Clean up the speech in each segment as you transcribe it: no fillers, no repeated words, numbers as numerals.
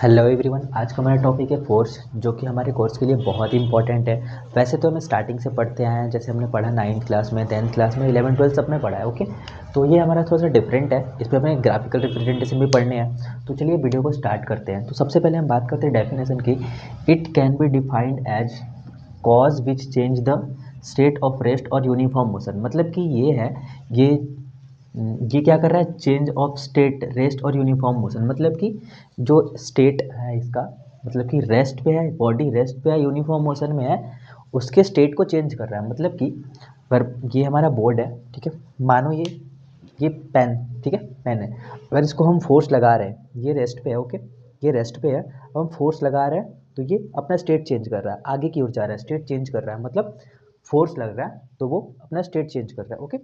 Hello everyone, आज का हमारा टॉपिक है फोर्स, जो कि हमारे कोर्स के लिए बहुत ही इंपॉर्टेंट है। वैसे तो हम स्टार्टिंग से पढ़ते आए हैं, जैसे हमने पढ़ा 9th क्लास में, 10th क्लास में, 11 12 सब में पढ़ा है। ओके, तो ये हमारा थोड़ा सा डिफरेंट है, इस पर हमें ग्राफिकल रिप्रेजेंटेशन भी पढ़ने हैं। तो चलिए वीडियो को स्टार्ट करते हैं। तो सबसे पहले हम बात करते हैं डेफिनेशन की। It can be defined as cause which change the state of rest और यूनिफॉर्म मोशन। मतलब कि ये है, ये ये क्या कर रहा है, चेंज ऑफ स्टेट, रेस्ट और यूनिफॉर्म मोशन। मतलब कि जो स्टेट है इसका, मतलब कि रेस्ट पे है, बॉडी रेस्ट पे है, यूनिफॉर्म मोशन में है, उसके स्टेट को चेंज कर रहा है। मतलब कि अगर ये हमारा बोर्ड है, ठीक है, मानो ये पेन, ठीक है, पेन है। अगर इसको हम फोर्स लगा रहे हैं, ये रेस्ट पे है, ओके, ये रेस्ट पे है, अब हम फोर्स लगा रहे हैं तो ये अपना स्टेट चेंज कर रहा है, आगे की ओर जा रहा है, स्टेट चेंज कर रहा है, मतलब फोर्स लग रहा है तो वो अपना स्टेट चेंज कर रहा है। ओके,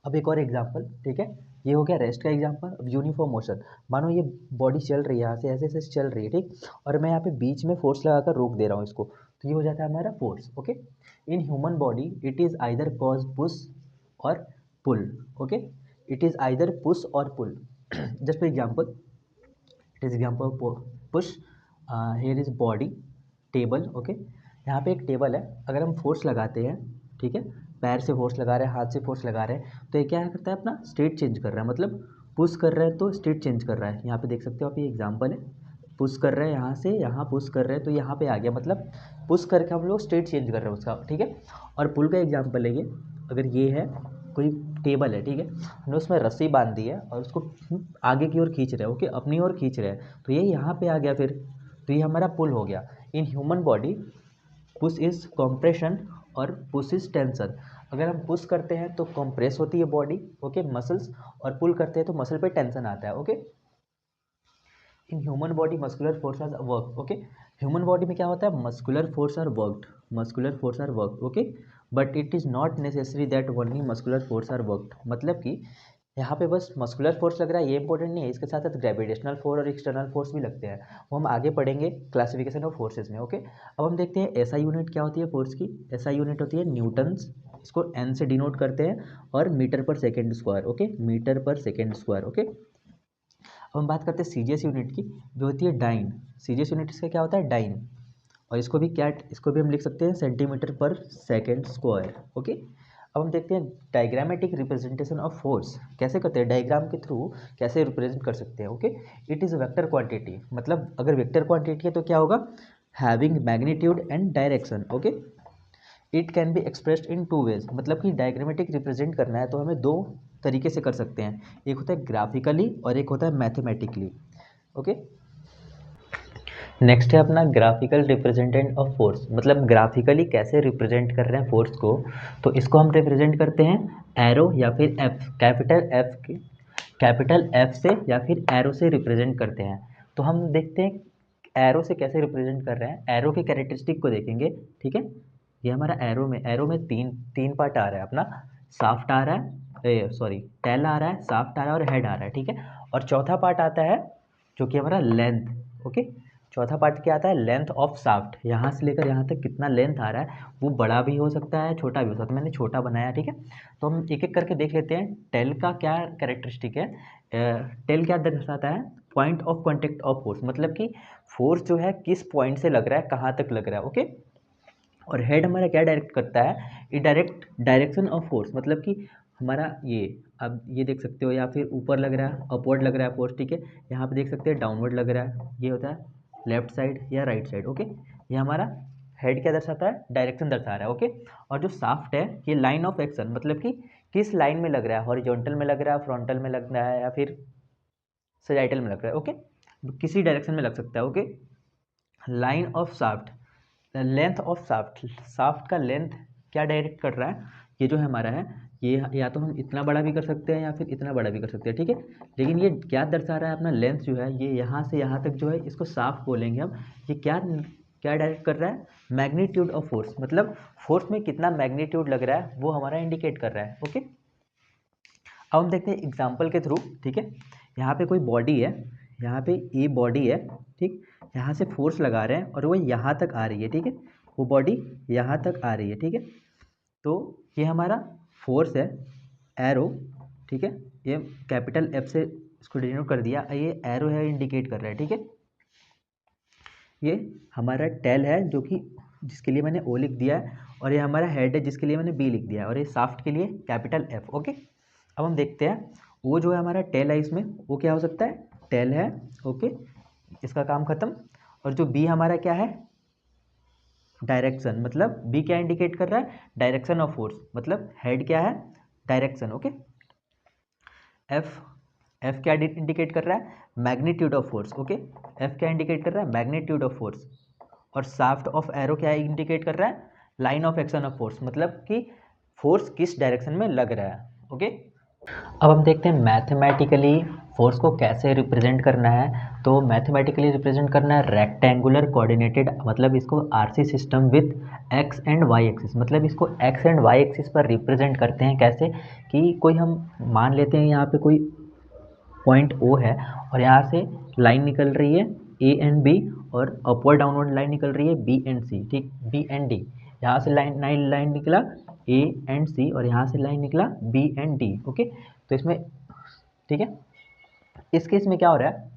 अब एक और एग्जांपल, ठीक है, ये हो गया रेस्ट का एग्जांपल। अब यूनिफॉर्म मोशन, मानो ये बॉडी चल रही है, यहाँ से ऐसे ऐसे चल रही है, ठीक, और मैं यहाँ पे बीच में फोर्स लगाकर रोक दे रहा हूँ इसको, तो ये हो जाता है हमारा force. Okay, in human body it is either cause push or pull. Okay, it is either push or pull. Just for example, it is example push, here is body, table. Okay, यहाँ पे एक table है, अगर हम force लगाते हैं, ठीक है, पैर से फोर्स लगा रहे हैं, हाथ से फोर्स लगा रहे हैं, तो ये क्या करता है, अपना स्टेट चेंज कर रहा है। मतलब पुश कर रहे हैं तो स्टेट चेंज कर रहा है। यहाँ पे देख सकते हो आप, ये एग्जाम्पल है, पुश कर रहे हैं यहाँ से, यहाँ पुश कर रहे हैं तो यहाँ पे आ गया, मतलब पुश करके हम लोग स्टेट चेंज कर रहे हैं उसका, ठीक है। और पुल का एग्जाम्पल है ये, अगर ये है कोई टेबल है, ठीक है, हमने उसमें रस्सी बांध दी है और उसको आगे की ओर खींच रहे हैं, ओके, अपनी ओर खींच रहे हैं, तो ये यहाँ पे आ गया फिर, तो ये हमारा पुल हो गया। इन human body push is compression और पुश इज टेंशन। अगर हम पुश करते हैं तो कॉम्प्रेस होती है बॉडी, ओके, मसल्स, और पुल करते हैं तो मसल पे टेंशन आता है। Okay, in human body muscular force are work. Okay, human body में क्या होता है, muscular force are worked, muscular force are worked, okay, but it is not necessary that only muscular force are worked. मतलब कि यहाँ पे बस muscular force लग रहा है ये इंपॉर्टेंट नहीं है, इसके साथ साथ ग्रेविटेशनल फोर्स और एक्सटर्नल फोर्स भी लगते हैं, वो हम आगे पढ़ेंगे क्लासिफिकेशन ऑफ फोर्सेज में। ओके, अब हम देखते हैं एसआई यूनिट क्या होती है फोर्स की। एसआई यूनिट होती है न्यूटन्स, इसको एन से डिनोट करते हैं, और मीटर पर सेकेंड स्क्वायर। ओके, मीटर पर सेकेंड स्क्वायर। ओके, अब हम बात करते हैं सीजीएस यूनिट की, जो होती है डाइन। सीजीएस यूनिट इसका क्या होता है, डाइन, और इसको भी हम लिख सकते हैं सेंटीमीटर पर सेकेंड स्क्वायर। ओके, अब हम देखते हैं डायग्रामेटिक रिप्रेजेंटेशन ऑफ फोर्स कैसे करते हैं, डायग्राम के थ्रू कैसे रिप्रेजेंट कर सकते हैं। Okay, it is vector quantity, मतलब अगर वेक्टर क्वांटिटी है तो क्या होगा, having magnitude and direction. Okay, it can be expressed in two ways, मतलब कि डायग्रामेटिक रिप्रेजेंट करना है तो हमें दो तरीके से कर सकते हैं, एक होता है ग्राफिकली और एक होता है मैथमेटिकली। ओके, नेक्स्ट है अपना ग्राफिकल रिप्रेजेंटेंट ऑफ फोर्स, मतलब ग्राफिकली कैसे रिप्रेजेंट कर रहे हैं फोर्स को, तो इसको हम रिप्रेजेंट करते हैं एरो या फिर एफ, कैपिटल एफ से या फिर एरो से रिप्रेजेंट करते हैं। तो हम देखते हैं एरो से कैसे रिप्रेजेंट कर रहे हैं, एरो के कैरेक्टरिस्टिक को देखेंगे, ठीक है। ये हमारा एरो में तीन तीन पार्ट आ रहा है अपना, साफ्ट आ रहा है, सॉरी, टेल आ रहा है, साफ्ट आ रहा है और हेड आ रहा है, ठीक है। और चौथा पार्ट आता है जो कि हमारा लेंथ। ओके, चौथा पार्ट क्या आता है, लेंथ ऑफ शाफ्ट, यहाँ से लेकर यहाँ तक कितना लेंथ आ रहा है, वो बड़ा भी हो सकता है, छोटा भी हो सकता है, मैंने छोटा बनाया, ठीक है। तो हम एक एक करके देख लेते हैं टेल का क्या कैरेक्टरिस्टिक है। टेल क्या दर्शाता है, point of contact of force, मतलब कि फोर्स जो है किस पॉइंट से लग रहा है, कहाँ तक लग रहा है। ओके, और हेड हमारा क्या डायरेक्ट करता है, ये डायरेक्ट डायरेक्शन ऑफ फोर्स, मतलब कि हमारा ये, अब ये देख सकते हो, या फिर ऊपर लग रहा है, अपवर्ड लग रहा है फोर्स, ठीक है, यहाँ पे देख सकते हैं डाउनवर्ड लग रहा है, ये होता है लेफ्ट साइड या राइट साइड। ओके, ये हमारा हेड क्या दर्शाता है, डायरेक्शन दर्शा रहा है। ओके, और जो साफ्ट है ये लाइन ऑफ एक्शन, मतलब कि किस लाइन में लग रहा है, हॉरिजॉन्टल में लग रहा है, फ्रंटल में लग रहा है, या फिर सजाइटल में लग रहा है। ओके, किसी डायरेक्शन में लग सकता है। Okay, line of shaft, length of shaft, shaft का लेंथ क्या डायरेक्ट कर रहा है, ये जो है हमारा है, ये या तो हम इतना बड़ा भी कर सकते हैं या फिर इतना बड़ा भी कर सकते हैं, ठीक है। लेकिन ये क्या दर्शा रहा है, अपना लेंथ जो है, ये यहाँ से यहाँ तक जो है, इसको शाफ्ट बोलेंगे हम। ये क्या क्या डायरेक्ट कर रहा है, मैग्नीट्यूड ऑफ फोर्स, मतलब फोर्स में कितना मैग्नीट्यूड लग रहा है वो हमारा इंडिकेट कर रहा है। ओके, अब हम देखते हैं एग्जाम्पल के थ्रू, ठीक है। यहाँ पे कोई बॉडी है, यहाँ पे ये बॉडी है, ठीक, यहाँ से फोर्स लगा रहे हैं और वो यहाँ तक आ रही है, ठीक है, वो बॉडी यहाँ तक आ रही है, ठीक है। तो ये हमारा फोर्स है, एरो, ठीक है, ये कैपिटल एफ से इसको डिनोट कर दिया, ये एरो है, इंडिकेट कर रहा है, ठीक है। ये हमारा टेल है जो कि जिसके लिए मैंने ओ लिख दिया है, और ये हमारा हेड है जिसके लिए मैंने बी लिख दिया है, और ये शाफ्ट के लिए कैपिटल एफ। ओके, अब हम देखते हैं वो जो है हमारा टेल है, इसमें वो क्या हो सकता है, टेल है। ओके, इसका काम खत्म। और जो बी हमारा क्या है, डायरेक्शन, मतलब बी क्या इंडिकेट कर रहा है, डायरेक्शन ऑफ फोर्स, मतलब हेड क्या है, डायरेक्शन। ओके, एफ, एफ क्या इंडिकेट कर रहा है, magnitude of force. Okay, F क्या इंडिकेट कर रहा है, मैग्नीट्यूड ऑफ फोर्स। और शाफ्ट ऑफ एरो क्या इंडिकेट कर रहा है, line of action of force, मतलब कि फोर्स किस डायरेक्शन में लग रहा है। ओके, अब हम देखते हैं मैथमेटिकली फोर्स को कैसे रिप्रेजेंट करना है। तो मैथमेटिकली रिप्रेजेंट करना है रेक्टेंगुलर कोऑर्डिनेटेड, मतलब इसको RC system with X and Y axis, मतलब इसको एक्स एंड वाई एक्सिस पर रिप्रेजेंट करते हैं। कैसे कि कोई हम मान लेते हैं यहाँ पे कोई पॉइंट ओ है, और यहाँ से लाइन निकल रही है ए एंड बी, और अपवर्ड डाउनवर्ड लाइन निकल रही है बी एंड सी, ठीक, बी एंड डी। यहाँ से लाइन निकला ए एंड सी, और यहाँ से लाइन निकला बी एंड डी। ओके, तो इसमें ठीक है, इस केस में क्या हो रहा है,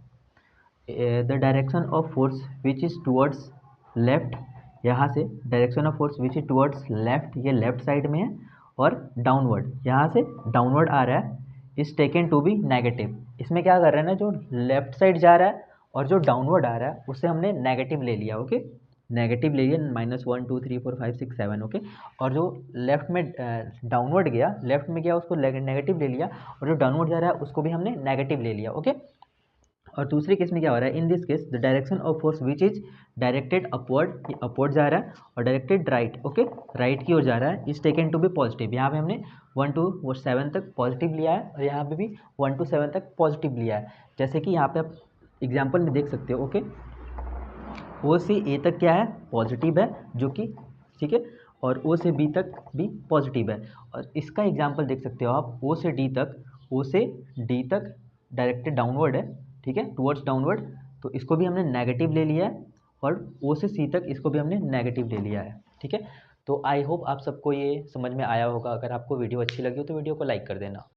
the direction of force which is towards left, यहाँ से direction of force which is towards left, ये लेफ्ट साइड में है, और डाउनवर्ड यहाँ से डाउनवर्ड आ रहा है, is taken to be negative. इसमें क्या कर रहे हैं ना, जो लेफ्ट साइड जा रहा है और जो डाउनवर्ड आ रहा है उससे हमने नेगेटिव ले लिया। ओके, नेगेटिव ले लिया, -1 2 3 4 5 6 7। ओके, और जो लेफ्ट में डाउनवर्ड गया, लेफ्ट में गया उसको नेगेटिव ले लिया, और जो डाउनवर्ड जा रहा है उसको भी हमने नेगेटिव ले लिया। ओके, और दूसरे केस में क्या हो रहा है, in this case the direction of force which is directed upward, upward जा रहा है, और डायरेक्टेड राइट, ओके, राइट की ओर जा रहा है, is taken to be positive. यहाँ पे हमने 1 to 7 तक पॉजिटिव लिया है, और यहाँ पे भी 1 to 7 तक पॉजिटिव लिया है। जैसे कि यहाँ पे आप एग्जाम्पल में देख सकते हो। ओके, ओ से ए तक क्या है, पॉजिटिव है, जो कि ठीक है, और ओ से बी तक भी पॉजिटिव है। और इसका एग्जाम्पल देख सकते हो आप, ओ से डी तक, ओ से डी तक डायरेक्टेड डाउनवर्ड है, ठीक है, टुवर्ड्स डाउनवर्ड, तो इसको भी हमने नेगेटिव ले लिया है, और ओ से सी तक इसको भी हमने नेगेटिव ले लिया है। ठीक है, तो आई होप आप सबको ये समझ में आया होगा। अगर आपको वीडियो अच्छी लगी हो तो वीडियो को लाइक कर देना।